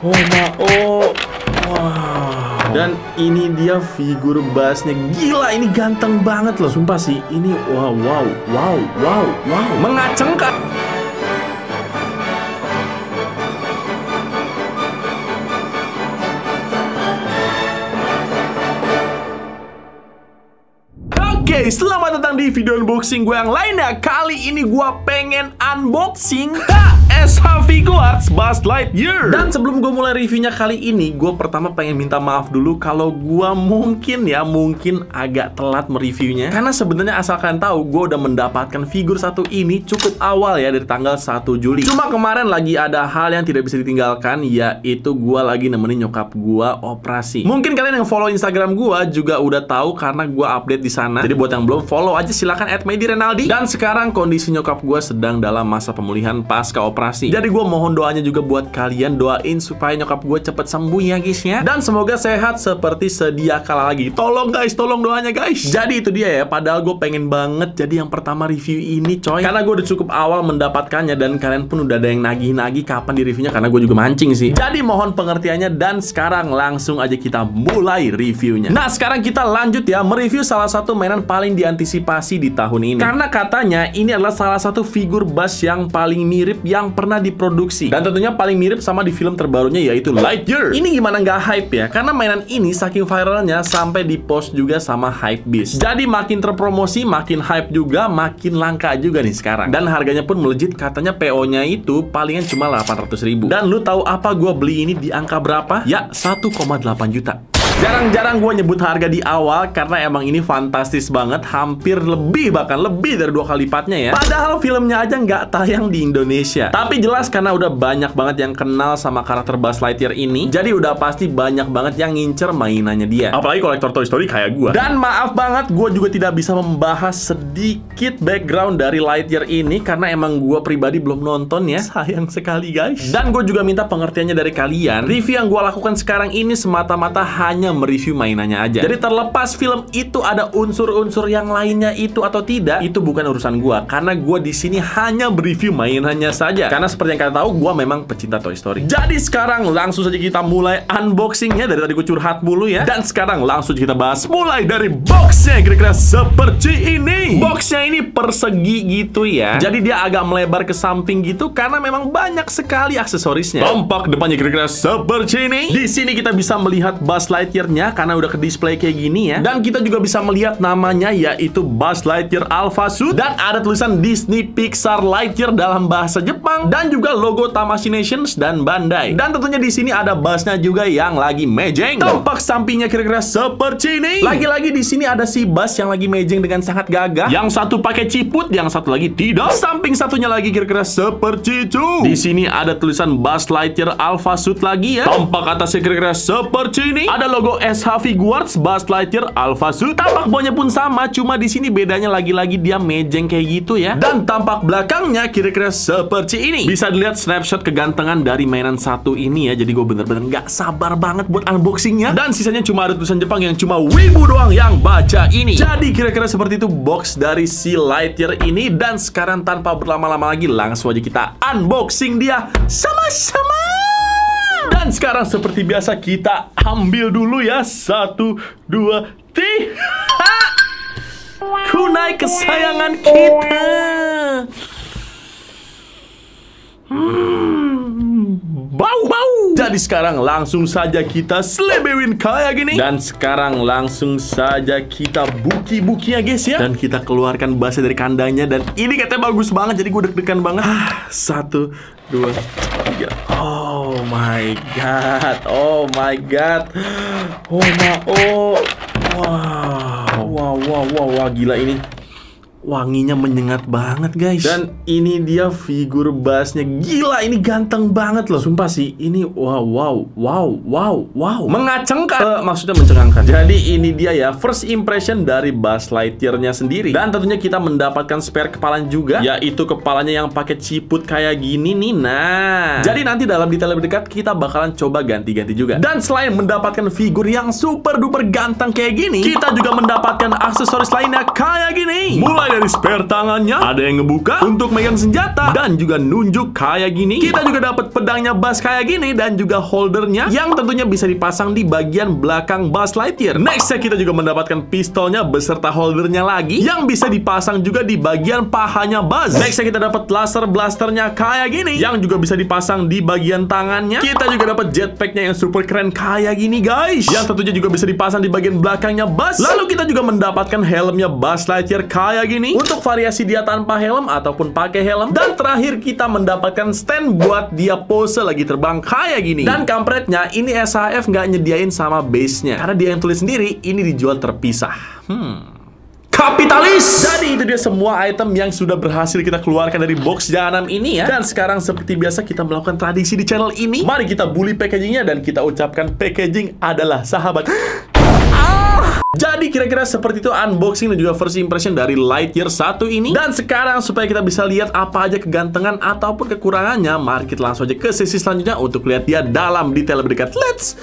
Oh, wow. Dan ini dia figur Bassnya. Gila, ini ganteng banget loh. Sumpah sih, ini wow. Mengacengkan. Oke, selamat datang di video unboxing gue yang lainnya. Kali ini gue pengen unboxing SH Figuarts Buzz Lightyear. Dan sebelum gue mulai reviewnya kali ini, gue pertama pengen minta maaf dulu kalau gue mungkin agak telat mereviewnya. Karena sebenarnya asal kalian tahu, gue udah mendapatkan figur satu ini cukup awal ya, dari tanggal 1 Juli. Cuma kemarin lagi ada hal yang tidak bisa ditinggalkan, yaitu gue lagi nemenin nyokap gue operasi. Mungkin kalian yang follow Instagram gue juga udah tahu karena gue update di sana. Jadi buat yang belum follow aja silahkan @medirenaldi. Dan sekarang kondisi nyokap gue sedang dalam masa pemulihan pasca operasi. Jadi gue mohon doanya juga buat kalian, doain supaya nyokap gue cepet sembuh ya guys ya. Dan semoga sehat seperti sedia kala lagi. Tolong guys, tolong doanya guys. Jadi itu dia ya, padahal gue pengen banget jadi yang pertama review ini coy. Karena gue udah cukup awal mendapatkannya dan kalian pun udah ada yang nagih-nagih kapan di reviewnya, karena gue juga mancing sih. Jadi mohon pengertiannya dan sekarang langsung aja kita mulai reviewnya. Nah sekarang kita lanjut ya, mereview salah satu mainan paling diantisipasi di tahun ini. Karena katanya ini adalah salah satu figur Buzz yang paling mirip yang pernah diproduksi. Dan tentunya paling mirip sama di film terbarunya, yaitu Lightyear. Ini gimana nggak hype ya? Karena mainan ini saking viralnya sampai di post juga sama Hypebeast. Jadi makin terpromosi, makin hype juga, makin langka juga nih sekarang. Dan harganya pun melejit, katanya PO-nya itu palingan cuma 800.000. Dan lu tahu apa gue beli ini di angka berapa? Ya 1,8 juta. Jarang-jarang gue nyebut harga di awal karena emang ini fantastis banget, hampir bahkan lebih dari 2 kali lipatnya ya. Padahal filmnya aja nggak tayang di Indonesia. Tapi jelas karena udah banyak banget yang kenal sama karakter Buzz Lightyear ini, jadi udah pasti banyak banget yang ngincer mainannya dia. Apalagi kolektor Toy Story kayak gue. Dan maaf banget, gue juga tidak bisa membahas sedikit background dari Lightyear ini karena emang gue pribadi belum nonton ya. Sayang sekali guys. Dan gue juga minta pengertiannya dari kalian. Review yang gue lakukan sekarang ini semata-mata hanya mereview mainannya aja. Jadi terlepas film itu ada unsur-unsur yang lainnya itu atau tidak, itu bukan urusan gua. Karena gua di sini hanya mereview mainannya saja. Karena seperti yang kalian tahu, gua memang pecinta Toy Story. Jadi sekarang langsung saja kita mulai unboxingnya. Dari tadi gua curhat mulu ya. Dan sekarang langsung kita bahas mulai dari boxnya. Kira-kira seperti ini. Boxnya ini persegi gitu ya. Jadi dia agak melebar ke samping gitu karena memang banyak sekali aksesorisnya. Tampak depannya kira-kira seperti ini. Di sini kita bisa melihat Buzz Lightyear-nya karena udah ke display kayak gini ya. Dan kita juga bisa melihat namanya, yaitu Buzz Lightyear Alpha Suit. Dan ada tulisan Disney Pixar Lightyear dalam bahasa Jepang. Dan juga logo Tamashii Nations dan Bandai. Dan tentunya di sini ada Buzz-nya juga yang lagi mejeng. Tampak sampingnya kira-kira seperti ini. Lagi-lagi di sini ada si Buzz yang lagi mejeng dengan sangat gagah. Yang satu pakai ciput, yang satu lagi tidak. Samping satunya lagi kira-kira seperti itu. Di sini ada tulisan Buzz Lightyear Alpha Suit lagi ya. Tampak atasnya kira-kira seperti ini. Ada logo SH Figuarts Buzz Lightyear Alpha Suit. Tampak bawahnya pun sama, cuma di sini bedanya lagi-lagi dia mejeng kayak gitu ya. Dan tampak belakangnya kira-kira seperti ini. Bisa dilihat snapshot kegantengan dari mainan satu ini ya. Jadi gue bener-bener gak sabar banget buat unboxingnya. Dan sisanya cuma ada tulisan Jepang yang cuma wibu doang yang baca ini. Jadi kira-kira seperti itu box dari si Lightyear ini. Dan sekarang tanpa berlama-lama lagi, langsung aja kita unboxing dia sama-sama. Dan sekarang seperti biasa kita ambil dulu ya. 1, 2, 3. Kunai kesayangan kita. Bau-bau. Jadi sekarang langsung saja kita selebewin kayak gini. Dan sekarang langsung saja kita buki-buki ya guys ya. Dan kita keluarkan Buzznya dari kandangnya. Dan ini katanya bagus banget, jadi gue deg-degan banget. 1, 2, 3. Oh my god. Oh my god. Wow, gila ini. Wanginya menyengat banget guys. Dan ini dia figur Buzznya. Gila, ini ganteng banget loh. Sumpah sih, ini wow. Mengacengkan. Maksudnya mencengangkan. Jadi ini dia ya, first impression dari Buzz Lightyear-nya sendiri. Dan tentunya kita mendapatkan spare kepalanya juga, yaitu kepalanya yang pakai ciput kayak gini nih. Nah, jadi nanti dalam detail lebih dekat kita bakalan coba ganti-ganti juga. Dan selain mendapatkan figur yang super duper ganteng kayak gini, kita juga mendapatkan aksesoris lainnya kayak gini. Mulai Mulai dari spare tangannya, ada yang ngebuka untuk megang senjata dan juga nunjuk kayak gini. Kita juga dapat pedangnya Buzz kayak gini dan juga holdernya yang tentunya bisa dipasang di bagian belakang Buzz Lightyear. Nextnya kita juga mendapatkan pistolnya beserta holdernya lagi yang bisa dipasang juga di bagian pahanya Buzz. Nextnya kita dapat laser blasternya kayak gini yang juga bisa dipasang di bagian tangannya. Kita juga dapat jetpacknya yang super keren kayak gini guys, yang tentunya juga bisa dipasang di bagian belakangnya Buzz. Lalu kita juga mendapatkan helmnya Buzz Lightyear kayak gini untuk variasi dia tanpa helm ataupun pakai helm. Dan terakhir kita mendapatkan stand buat dia pose lagi terbang kayak gini. Dan kampretnya ini SHF nggak nyediain sama base-nya karena dia yang tulis sendiri ini dijual terpisah. Kapitalis! Jadi itu dia semua item yang sudah berhasil kita keluarkan dari box jahanam ini ya. Dan sekarang seperti biasa kita melakukan tradisi di channel ini. Mari kita bully packagingnya dan kita ucapkan packaging adalah sahabat. Jadi kira-kira seperti itu unboxing dan juga first impression dari Lightyear 1 ini. Dan sekarang supaya kita bisa lihat apa aja kegantengan ataupun kekurangannya, mari kita langsung aja ke sesi selanjutnya untuk lihat dia dalam detail lebih dekat. Let's.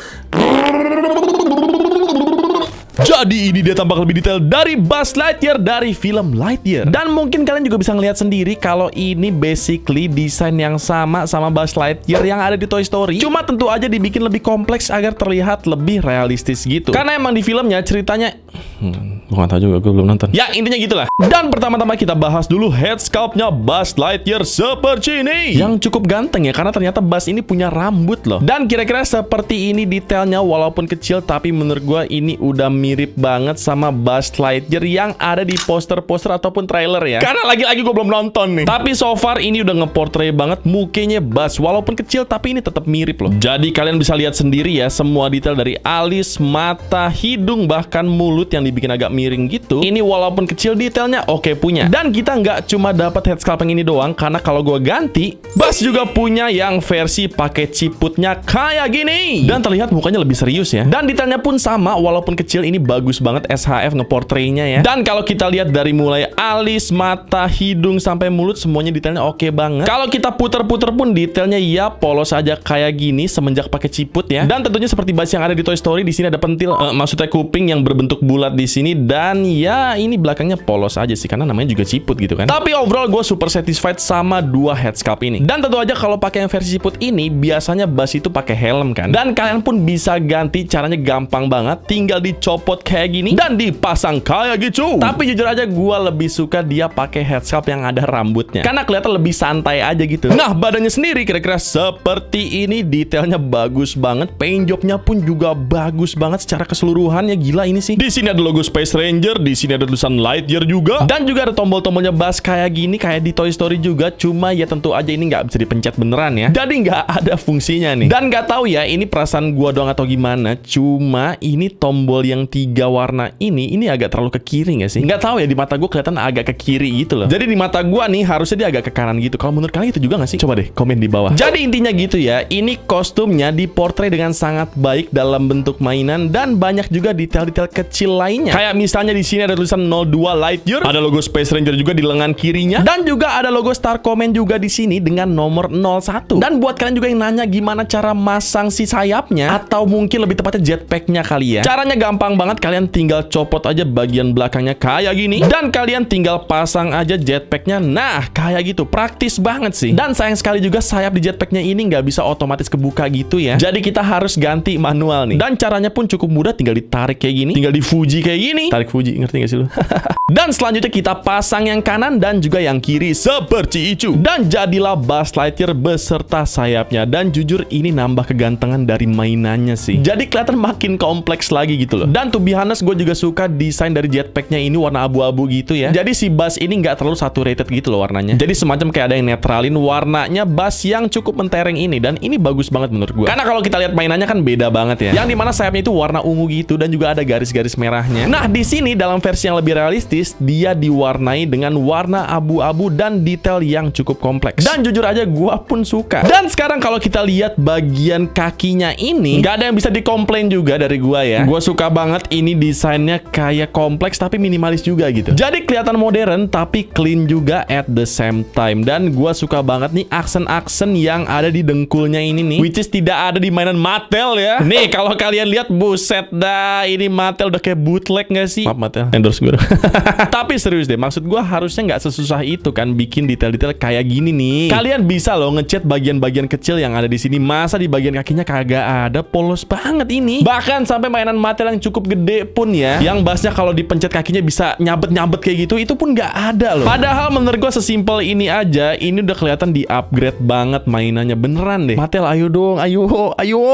Jadi ini dia tampak lebih detail dari Buzz Lightyear dari film Lightyear. Dan mungkin kalian juga bisa ngelihat sendiri kalau ini basically desain yang sama Buzz Lightyear yang ada di Toy Story. Cuma tentu aja dibikin lebih kompleks agar terlihat lebih realistis gitu. Karena emang di filmnya ceritanya gue gak tau juga, gue belum nonton. Ya intinya gitulah. Dan pertama-tama kita bahas dulu head sculptnya Buzz Lightyear seperti ini. Yang cukup ganteng ya, karena ternyata Buzz ini punya rambut loh. Dan kira-kira seperti ini detailnya walaupun kecil, tapi menurut gue ini udah mirip banget sama Buzz Lightyear yang ada di poster-poster ataupun trailer ya. Karena lagi-lagi gue belum nonton nih. Tapi so far ini udah ngeportray banget mukanya Buzz. Walaupun kecil tapi ini tetap mirip loh. Jadi kalian bisa lihat sendiri ya, semua detail dari alis, mata, hidung, bahkan mulut yang dibikin agak miring gitu. Ini walaupun kecil detailnya oke punya. Dan kita nggak cuma dapat head sculpt yang ini doang, karena kalau gue ganti, Buzz juga punya yang versi pakai ciputnya kayak gini. Dan terlihat mukanya lebih serius ya. Dan detailnya pun sama walaupun kecil, ini bagus banget SHF ngeportraynya ya. Dan kalau kita lihat dari mulai alis, mata, hidung sampai mulut, semuanya detailnya oke banget. Kalau kita puter-puter pun detailnya ya polos aja kayak gini semenjak pakai ciput ya. Dan tentunya seperti Buzz yang ada di Toy Story, di sini ada pentil, maksudnya kuping yang berbentuk bulat di sini. Dan ya ini belakangnya polos aja sih karena namanya juga ciput gitu kan. Tapi overall gue super satisfied sama dua head sculpt ini. Dan tentu aja kalau pakai yang versi ciput ini biasanya Buzz itu pakai helm kan. Dan kalian pun bisa ganti, caranya gampang banget, tinggal dicopot kayak gini dan dipasang kayak gitu. Tapi jujur aja gue lebih suka dia pakai head sculpt yang ada rambutnya karena kelihatan lebih santai aja gitu. Nah badannya sendiri kira-kira seperti ini, detailnya bagus banget, paint jobnya pun juga bagus banget secara keseluruhannya, gila ini sih. Di sini ada logo Space Ranger, di sini ada tulisan Lightyear juga, dan juga ada tombol-tombolnya Buzz kayak gini, kayak di Toy Story juga. Cuma ya tentu aja ini nggak bisa dipencet beneran ya, jadi nggak ada fungsinya nih. Dan nggak tahu ya ini perasaan gua doang atau gimana, cuma ini tombol yang 3 warna ini agak terlalu ke kiri nggak sih? Nggak tahu ya, di mata gua kelihatan agak ke kiri gitu loh. Jadi di mata gua nih harusnya dia agak ke kanan gitu. Kalau menurut kalian itu juga nggak sih? Coba deh komen di bawah. Jadi intinya gitu ya, ini kostumnya diportray dengan sangat baik dalam bentuk mainan dan banyak juga detail-detail kecil lainnya. Kayak misalnya di sini ada tulisan 02 Lightyear, ada logo Space Ranger juga di lengan kirinya, dan juga ada logo Star Command juga di sini dengan nomor 01. Dan buat kalian juga yang nanya gimana cara masang si sayapnya, atau mungkin lebih tepatnya jetpacknya kali ya, caranya gampang banget. Kalian tinggal copot aja bagian belakangnya kayak gini, dan kalian tinggal pasang aja jetpacknya. Nah kayak gitu, praktis banget sih. Dan sayang sekali juga sayap di jetpacknya ini nggak bisa otomatis kebuka gitu ya, jadi kita harus ganti manual nih. Dan caranya pun cukup mudah, tinggal ditarik kayak gini, tinggal di Fuji kayak gini, tarik Fuji, ngerti gak sih lu? Dan selanjutnya kita pasang yang kanan dan juga yang kiri seperti itu. Dan jadilah Buzz Lightyear beserta sayapnya. Dan jujur ini nambah kegantengan dari mainannya sih, jadi kelihatan makin kompleks lagi gitu loh. Dan to be honest, gue juga suka desain dari jetpacknya ini warna abu-abu gitu ya. Jadi si Buzz ini nggak terlalu saturated gitu loh warnanya, jadi semacam kayak ada yang netralin warnanya Buzz yang cukup mentereng ini. Dan ini bagus banget menurut gue, karena kalau kita lihat mainannya kan beda banget ya, yang dimana sayapnya itu warna ungu gitu dan juga ada garis-garis merahnya. Nah di sini dalam versi yang lebih realistis, dia diwarnai dengan warna abu-abu dan detail yang cukup kompleks. Dan jujur aja gua pun suka. Dan sekarang kalau kita lihat bagian kakinya ini, nggak ada yang bisa dikomplain juga dari gua ya. Gua suka banget banget ini desainnya kayak kompleks tapi minimalis juga gitu. Jadi kelihatan modern tapi clean juga at the same time. Dan gua suka banget nih aksen-aksen yang ada di dengkulnya ini nih, which is tidak ada di mainan Mattel ya. Nih kalau kalian lihat, buset dah, ini Mattel udah kayak bootleg nggak sih? Maaf Mattel, endorse gue. Tapi serius deh, maksud gue harusnya nggak sesusah itu kan bikin detail-detail kayak gini nih. Kalian bisa loh ngecat bagian-bagian kecil yang ada di sini. Masa di bagian kakinya kagak ada? Polos banget ini. Bahkan sampai mainan Mattel yang cukup gede pun ya, yang bassnya kalau dipencet kakinya bisa nyabet-nyabet kayak gitu, itu pun nggak ada loh. Padahal menurut gue sesimpel ini aja, ini udah kelihatan di upgrade banget mainannya, beneran deh. Mattel, ayo dong, ayo.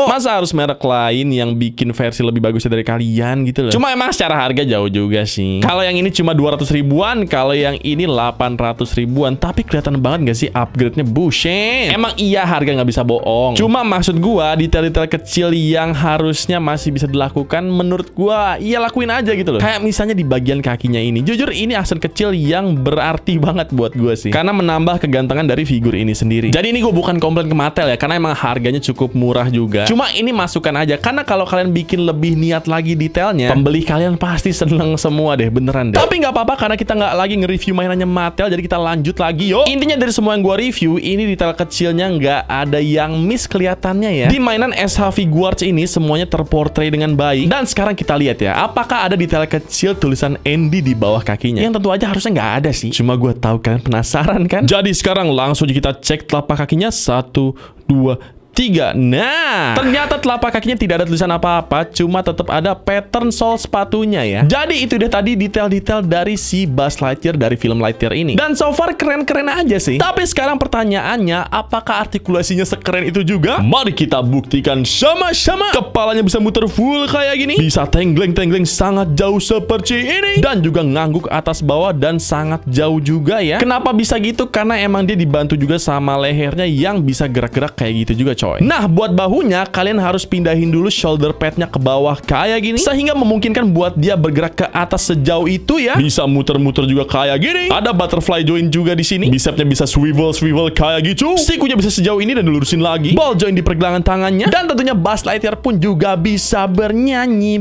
Masa harus merek lain yang bikin versi lebih bagusnya dari kalian gitu loh. Cuma emang secara harga jauh juga sih. Kalau yang ini cuma 200 ribuan, kalau yang ini 800 ribuan. Tapi kelihatan banget gak sih upgrade-nya? Buset. Emang iya harga nggak bisa bohong. Cuma maksud gua detail-detail kecil yang harusnya masih bisa dilakukan, menurut gua iya lakuin aja gitu loh. Kayak misalnya di bagian kakinya ini. Jujur ini aksen kecil yang berarti banget buat gua sih, karena menambah kegantengan dari figur ini sendiri. Jadi ini gua bukan komplain ke Mattel ya, karena emang harganya cukup murah juga. Cuma ini masukan aja, karena kalau kalian bikin lebih niat lagi detailnya, pembeli kalian pasti seneng semua deh, beneran deh. Tapi nggak apa-apa karena kita nggak lagi nge-review mainannya Mattel, jadi kita lanjut lagi yuk. Intinya dari semua yang gua review, ini detail kecilnya nggak ada yang miss kelihatannya ya. Di mainan SH Figuarts ini semuanya terportray dengan baik. Dan sekarang kita lihat ya, apakah ada detail kecil tulisan Andy di bawah kakinya? Yang tentu aja harusnya nggak ada sih. Cuma gua tahu kalian penasaran kan? Jadi sekarang langsung kita cek telapak kakinya. 1, 2, 3. Nah, ternyata telapak kakinya tidak ada tulisan apa-apa, cuma tetap ada pattern sol sepatunya ya. Jadi itu dia tadi detail-detail dari si Buzz Lightyear dari film Lightyear ini. Dan so far keren-keren aja sih. Tapi sekarang pertanyaannya, apakah artikulasinya sekeren itu juga? Mari kita buktikan sama-sama. Kepalanya bisa muter full kayak gini, bisa tenggleng-tenggleng sangat jauh seperti ini, dan juga ngangguk atas bawah dan sangat jauh juga ya. Kenapa bisa gitu? Karena emang dia dibantu juga sama lehernya yang bisa gerak-gerak kayak gitu juga, coy. Nah, buat bahunya kalian harus pindahin dulu shoulder padnya ke bawah kayak gini, sehingga memungkinkan buat dia bergerak ke atas sejauh itu ya. Bisa muter-muter juga kayak gini. Ada butterfly joint juga di sini. Bicepnya bisa swivel kayak gitu. Sikunya bisa sejauh ini dan dilurusin lagi. Ball joint di pergelangan tangannya. Dan tentunya Buzz Lightyear pun juga bisa bernyanyi,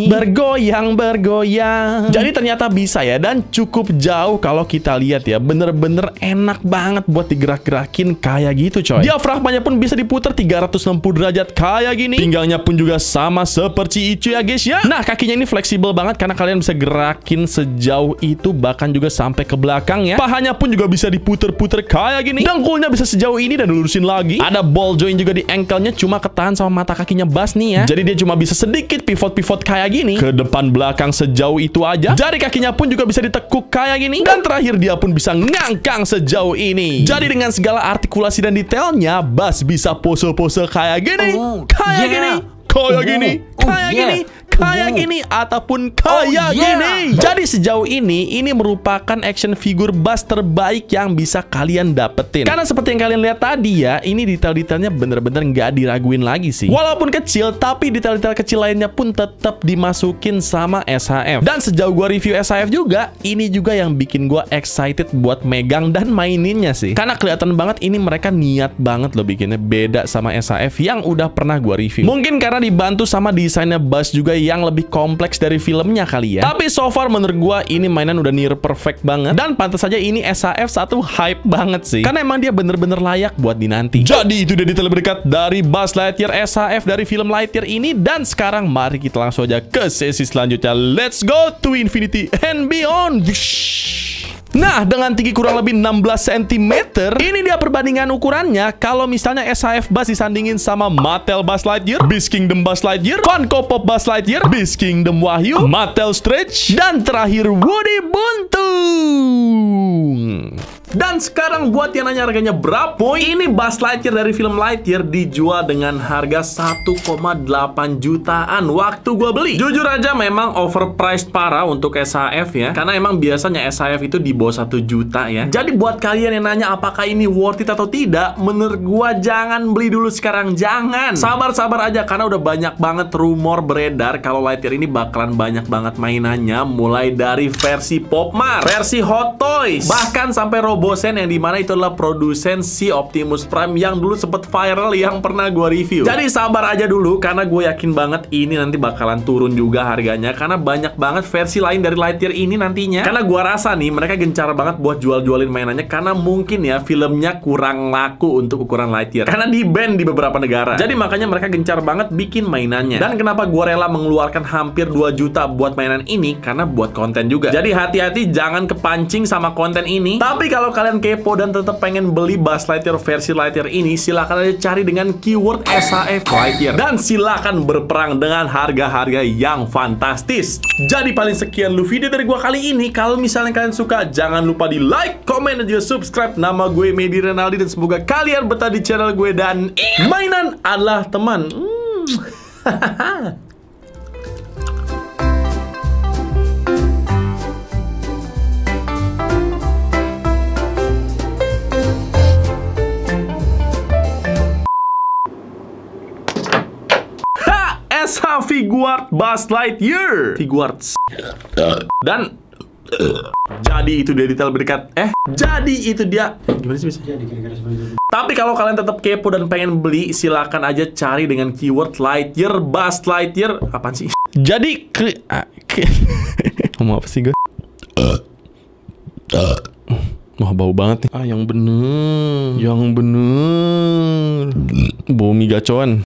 bergoyang. Jadi ternyata bisa ya, dan cukup jauh kalau kita lihat ya. Bener-bener enak banget buat digerak-gerakin kayak gitu, coy. Diafragmanya pun bisa diputar 360 derajat kayak gini. Pinggangnya pun juga sama seperti itu ya guys ya. Nah, kakinya ini fleksibel banget karena kalian bisa gerakin sejauh itu, bahkan juga sampai ke belakang ya. Pahanya pun juga bisa diputer-puter kayak gini. Dengkulnya bisa sejauh ini dan dilurusin lagi. Ada ball joint juga di ankle-nya, cuma ketahan sama mata kakinya Buzz nih ya. Jadi dia cuma bisa sedikit pivot kayak gini, ke depan belakang sejauh itu aja. Jari kakinya pun juga bisa ditekuk kayak gini. Dan terakhir dia pun bisa ngangkang sejauh ini. Jadi dengan segala artikulasi dan detailnya, Buzz bisa pose-pose kayak gini, kayak gini, ataupun kayak gini. Jadi sejauh ini merupakan action figure Buzz terbaik yang bisa kalian dapetin. Karena seperti yang kalian lihat tadi ya, ini detail-detailnya bener-bener nggak diraguin lagi sih. Walaupun kecil, tapi detail-detail kecil lainnya pun tetap dimasukin sama SHF. Dan sejauh gua review SHF juga, ini juga yang bikin gua excited buat megang dan maininnya sih. Karena kelihatan banget ini mereka niat banget loh bikinnya, beda sama SHF yang udah pernah gua review. Mungkin karena dibantu sama desainnya Buzz juga yang lebih kompleks dari filmnya kali ya. Tapi so far menurut gua ini mainan udah near perfect banget. Dan pantas saja ini SHF 1 hype banget sih, karena emang dia bener-bener layak buat dinanti. Jadi itu dia detail berdekat dari Buzz Lightyear SHF dari film Lightyear ini. Dan sekarang mari kita langsung aja ke sesi selanjutnya. Let's go to infinity and beyond. Nah, dengan tinggi kurang lebih 16 cm, ini dia perbandingan ukurannya. Kalau misalnya SHF Buzz disandingin sama Mattel Buzz Lightyear, Beast Kingdom Buzz Lightyear, Funko Pop Buzz Lightyear, Beast Kingdom Wahyu, Mattel Stretch, dan terakhir Woody Buntung. Dan sekarang buat yang nanya harganya berapa, ini Buzz Lightyear dari film Lightyear dijual dengan harga 1,8 jutaan waktu gua beli. Jujur aja memang overpriced parah untuk SHF ya, karena emang biasanya SHF itu di bawah 1 juta ya. Jadi buat kalian yang nanya apakah ini worth it atau tidak, menurut gua jangan beli dulu sekarang, jangan. Sabar-sabar aja, karena udah banyak banget rumor beredar kalau Lightyear ini bakalan banyak banget mainannya, mulai dari versi Pop Mart, versi Hot Toys, bahkan sampai Bosen, yang dimana itu adalah produsen si Optimus Prime yang dulu sempet viral yang pernah gue review. Jadi sabar aja dulu, karena gue yakin banget ini nanti bakalan turun juga harganya, karena banyak banget versi lain dari Lightyear ini nantinya. Karena gue rasa nih mereka gencar banget buat jual-jualin mainannya, karena mungkin ya filmnya kurang laku untuk ukuran Lightyear, karena di-ban di beberapa negara. Jadi makanya mereka gencar banget bikin mainannya. Dan kenapa gue rela mengeluarkan hampir 2 juta buat mainan ini? Karena buat konten juga. Jadi hati-hati jangan kepancing sama konten ini. Tapi kalau kalian kepo dan tetap pengen beli Buzz Lightyear versi Lightyear ini, silahkan aja cari dengan keyword SHF Lightyear. Dan silahkan berperang dengan harga-harga yang fantastis. Jadi paling sekian dulu video dari gue kali ini. Kalau misalnya kalian suka, jangan lupa di like, komen, dan juga subscribe. Nama gue Medi Renaldi, dan semoga kalian betah di channel gue. Dan mainan adalah teman. SH Figuarts Buzz Lightyear Figuarts. Dan jadi itu dia detail berdekat. Jadi itu dia. Gimana sih bisa? Tapi kalau kalian tetap kepo dan pengen beli, silakan aja cari dengan keyword Lightyear Buzz Lightyear. Apaan sih? Jadi ngomong apa sih gue? Wah, bau banget nih. Yang bener bau mie gacoan.